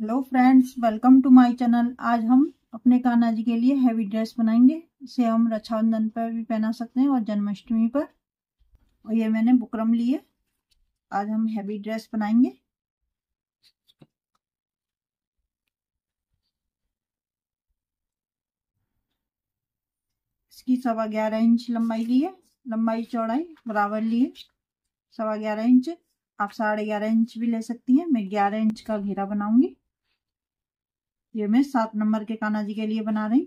Hello friends, welcome to my channel. आज हम अपने कान्हा जी के लिए हैवी ड्रेस बनाएंगे। इसे हम रक्षाबंधन पर भी पहना सकते हैं और जन्माष्टमी पर। और ये मैंने बुकरम ली है। आज हम हैवी ड्रेस बनाएंगे। इसकी 11.25 इंच लंबाई ली है। लंबाई चौड़ाई बराबर ली है, 11.25 इंच। आप 11.5 इंच भी ले सकती हैं। मैं 11 इंच का घेरा बनाऊंगी। ये मैं 7 नंबर के कान्हा जी के लिए बना रही।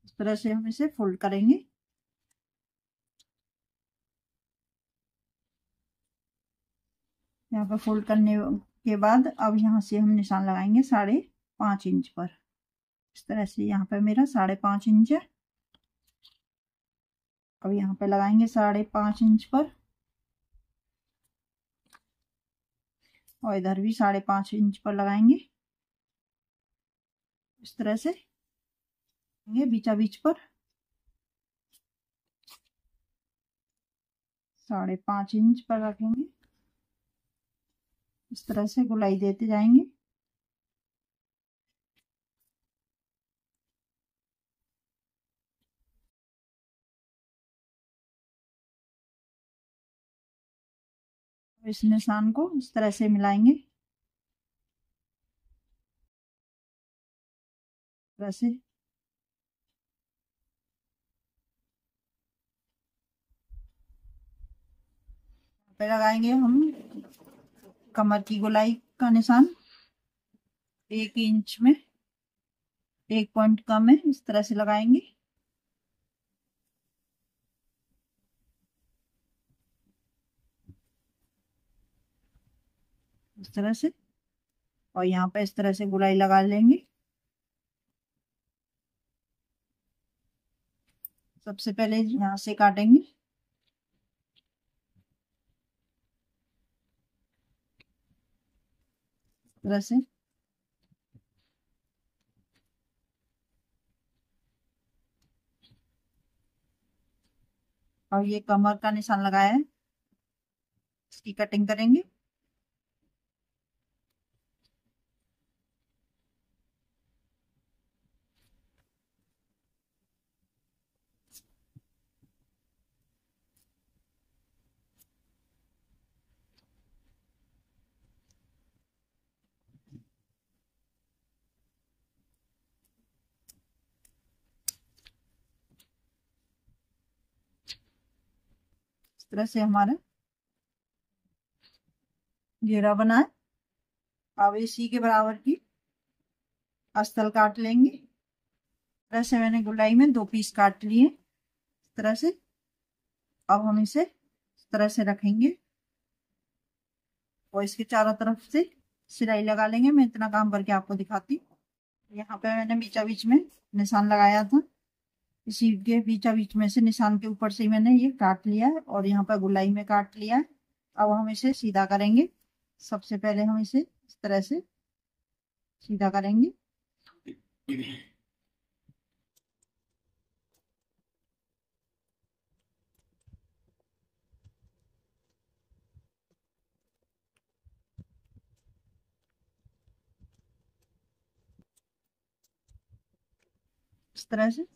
इस तरह से हम इसे फोल्ड करेंगे। यहाँ पर फोल्ड करने के बाद अब यहाँ से हम निशान लगाएंगे 5.5 इंच पर। इस तरह से यहाँ पर मेरा 5.5 इंच है। अब यहाँ पे लगाएंगे 5.5 इंच पर, और इधर भी 5.5 इंच पर लगाएंगे। इस तरह से ये बीचा बीच पर 5.5 इंच पर रखेंगे। इस तरह से गोलाई देते जाएंगे। इस निशान को इस तरह से मिलाएंगे। इस तरह से पे लगाएंगे हम कमर की गोलाई का निशान। 1 इंच में 1 पॉइंट कम है, इस तरह से लगाएंगे। इस तरह से, और यहाँ पे इस तरह से गोलाई लगा लेंगे। सबसे पहले यहाँ से काटेंगे। इस तरह से और ये कमर का निशान लगाया है, इसकी कटिंग करेंगे। इस तरह से हमारा घेरा बना है। अब इसी के बराबर की अस्तर काट लेंगे। इस तरह से मैंने गोलाई में 2 पीस काट लिए। इस तरह से अब हम इसे इस तरह से रखेंगे और इसके चारों तरफ से सिलाई लगा लेंगे। मैं इतना काम करके आपको दिखाती हूँ। यहाँ पे मैंने बीचा बीच में निशान लगाया था। इसी के बीचा बीच में से निशान के ऊपर से मैंने ये काट लिया है और यहाँ पर गोलाई में काट लिया है। अब हम इसे सीधा करेंगे। सबसे पहले हम इसे इस तरह से सीधा करेंगे। इस तरह से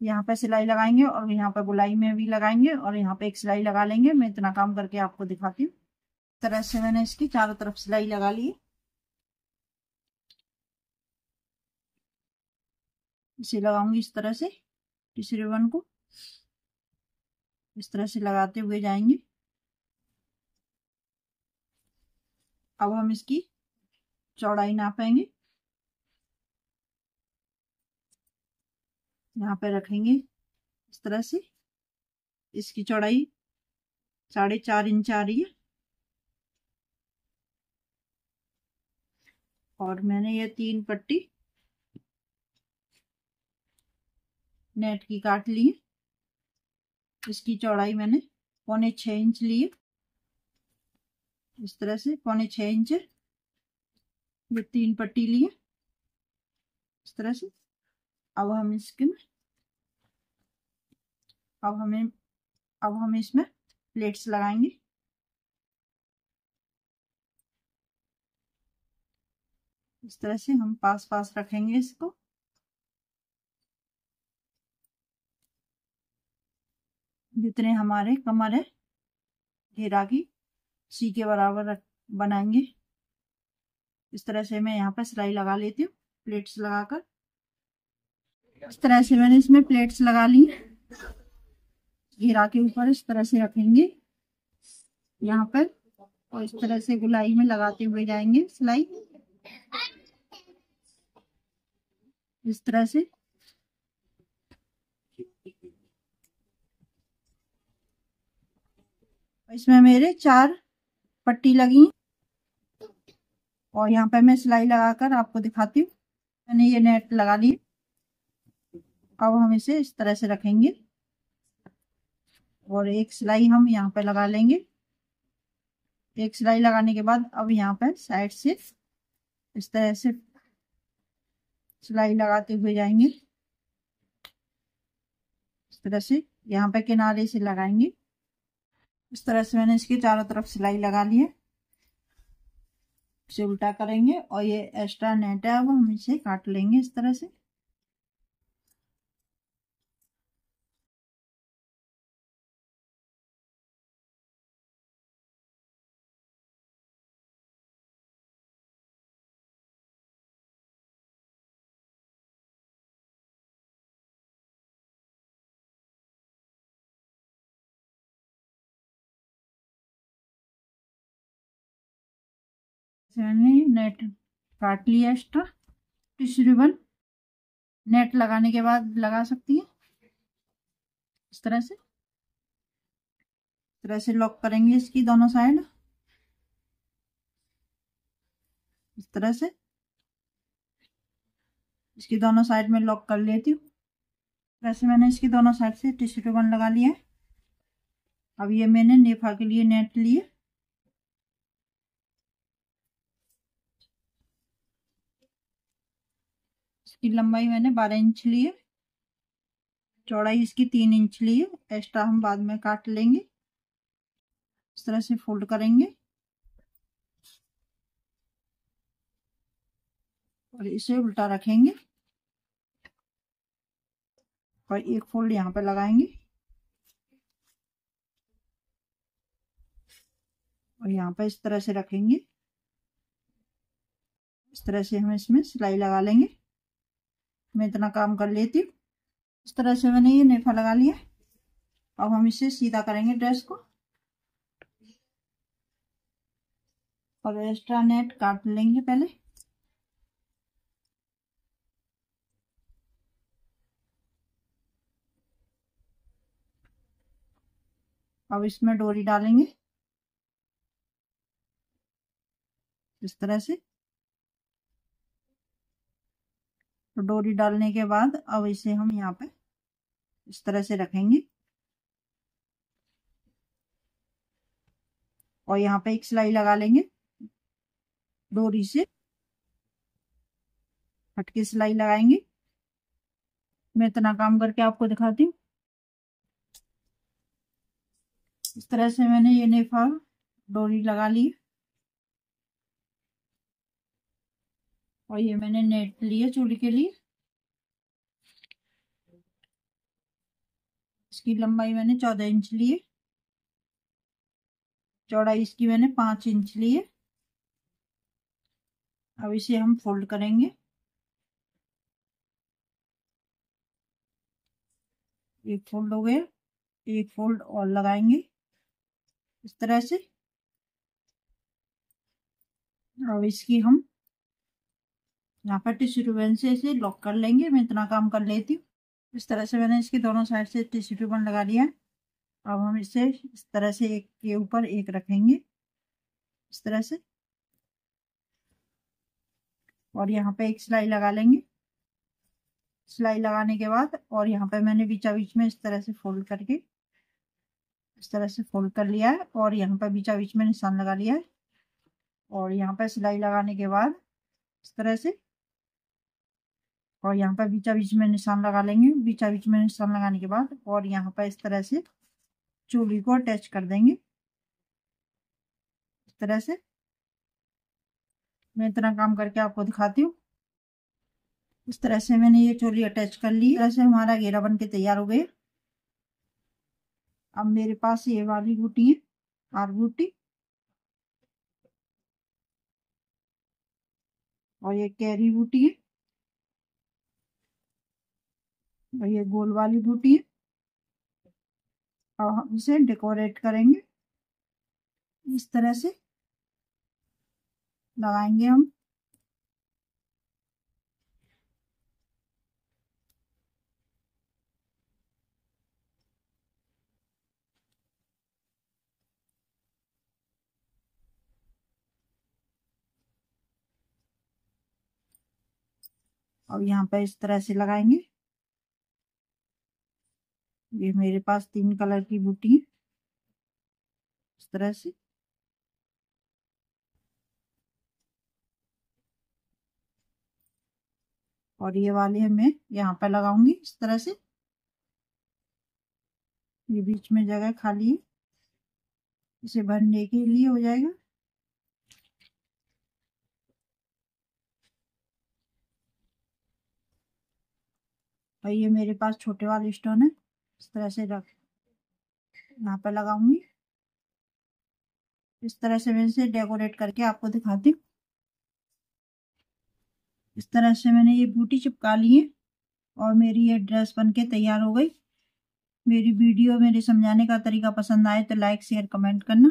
यहाँ पे सिलाई लगाएंगे और यहाँ पे गोलाई में भी लगाएंगे और यहाँ पे एक सिलाई लगा लेंगे। मैं इतना काम करके आपको दिखाती हूँ। इस तरह से मैंने इसकी चारों तरफ सिलाई लगा ली। इसे लगाऊंगी इस तरह से तीसरे वन को इस तरह से लगाते हुए जाएंगे। अब हम इसकी चौड़ाई नापेंगे। यहाँ पे रखेंगे इस तरह से। इसकी चौड़ाई 4.5 इंच आ रही है और मैंने ये 3 पट्टी नेट की काट ली है। इसकी चौड़ाई मैंने 6.25 इंच ली है। इस तरह से 6.25 इंच ये 3 पट्टी ली है इस तरह से। अब हम इसके अब हम इसमें प्लेट्स लगाएंगे। इस तरह से हम पास पास रखेंगे इसको। जितने हमारे कमर है घेरा की सी के बराबर बनाएंगे। इस तरह से मैं यहाँ पर सिलाई लगा लेती हूँ प्लेट्स लगाकर। इस तरह से मैंने इसमें प्लेट्स लगा ली। घेरा के ऊपर इस तरह से रखेंगे यहाँ पर, और इस तरह से गुलाई में लगाते हुए जाएंगे सिलाई इस तरह से। इसमें मेरे 4 पट्टी लगी और यहाँ पे मैं सिलाई लगाकर आपको दिखाती हूँ। मैंने ये नेट लगा ली। अब हम इसे इस तरह से रखेंगे और एक सिलाई हम यहाँ पे लगा लेंगे। एक सिलाई लगाने के बाद अब यहाँ पे साइड से इस तरह से सिलाई लगाते हुए जाएंगे। इस तरह से यहाँ पे किनारे से लगाएंगे। इस तरह से मैंने इसके चारों तरफ सिलाई लगा ली है। इसे उल्टा करेंगे और ये एक्स्ट्रा नेट है अब हम इसे काट लेंगे इस तरह से। मैंने नेट काट लिया एक्स्ट्रा। टिश्यू रिबन नेट लगाने के बाद लगा सकती है इस तरह से। इस तरह से लॉक करेंगे इसकी दोनों साइड इस तरह से। इसकी दोनों साइड में लॉक कर लेती हूँ। वैसे मैंने इसकी दोनों साइड से टिश्यू रिबन लगा लिया है। अब ये मैंने नेफा के लिए नेट लिए। इसकी लंबाई मैंने 12 इंच ली है। चौड़ाई इसकी 3 इंच ली है। एक्स्ट्रा हम बाद में काट लेंगे। इस तरह से फोल्ड करेंगे और इसे उल्टा रखेंगे और एक फोल्ड यहाँ पे लगाएंगे और यहाँ पे इस तरह से रखेंगे। इस तरह से हम इसमें सिलाई लगा लेंगे। मैं इतना काम कर लेती हूँ। इस तरह से मैंने ये नेफा लगा लिया। अब हम इसे सीधा करेंगे ड्रेस को और एक्स्ट्रा नेट काट लेंगे पहले। अब इसमें डोरी डालेंगे इस तरह से। तो डोरी डालने के बाद अब इसे हम यहाँ पे इस तरह से रखेंगे और यहाँ पे एक सिलाई लगा लेंगे डोरी से। हटके सिलाई लगाएंगे। मैं इतना काम करके आपको दिखाती हूँ। इस तरह से मैंने ये नेफा डोरी लगा ली और ये मैंने नेट लिया चूड़ी के लिए। इसकी लंबाई मैंने 14 इंच ली है। चौड़ाई इसकी मैंने 5 इंच ली है। अब इसे हम फोल्ड करेंगे। एक फोल्ड हो गया। एक फोल्ड और लगाएंगे इस तरह से। अब इसकी हम यहाँ पर टिश्यू रिबन से इसे लॉक कर लेंगे। मैं इतना काम कर लेती हूँ। इस तरह से मैंने इसकी दोनों साइड से टिश्यू रिबन लगा लिया है। अब हम इसे इस तरह से एक के ऊपर एक रखेंगे इस तरह से और यहाँ पे एक सिलाई लगा लेंगे। सिलाई लगाने के बाद और यहाँ पे मैंने बीचा बीच में इस तरह से फोल्ड करके इस तरह से फोल्ड कर लिया है और यहाँ पर बीचा बीच में निशान लगा लिया है। और यहाँ पर सिलाई लगाने के बाद इस तरह से और यहाँ पर बीचा बीच में निशान लगा लेंगे। बीचा बीच में निशान लगाने के बाद और यहाँ पर इस तरह से चोली को अटैच कर देंगे। इस तरह से मैं इतना काम करके आपको दिखाती हूँ। इस तरह से मैंने ये चोली अटैच कर ली। इस तरह से हमारा घेरा बन के तैयार हो गया। अब मेरे पास ये वाली बूटी है, आर बूटी, और ये कैरी बूटी है और ये गोल वाली बूटी है। अब हम इसे डेकोरेट करेंगे। इस तरह से लगाएंगे हम। अब यहाँ पर इस तरह से लगाएंगे। ये मेरे पास 3 कलर की बूटी है। इस तरह से और ये वाली मैं यहाँ पर लगाऊंगी इस तरह से। ये बीच में जगह खाली है, इसे भरने के लिए हो जाएगा। और ये मेरे पास छोटे वाले स्टोन है। इस तरह से रख यहाँ पर लगाऊंगी। इस तरह से मैं इसे डेकोरेट करके आपको दिखाती हूँ। इस तरह से मैंने ये बूटी चिपका ली है और मेरी ये ड्रेस बनके तैयार हो गई। मेरी वीडियो मेरे समझाने का तरीका पसंद आए तो लाइक शेयर कमेंट करना।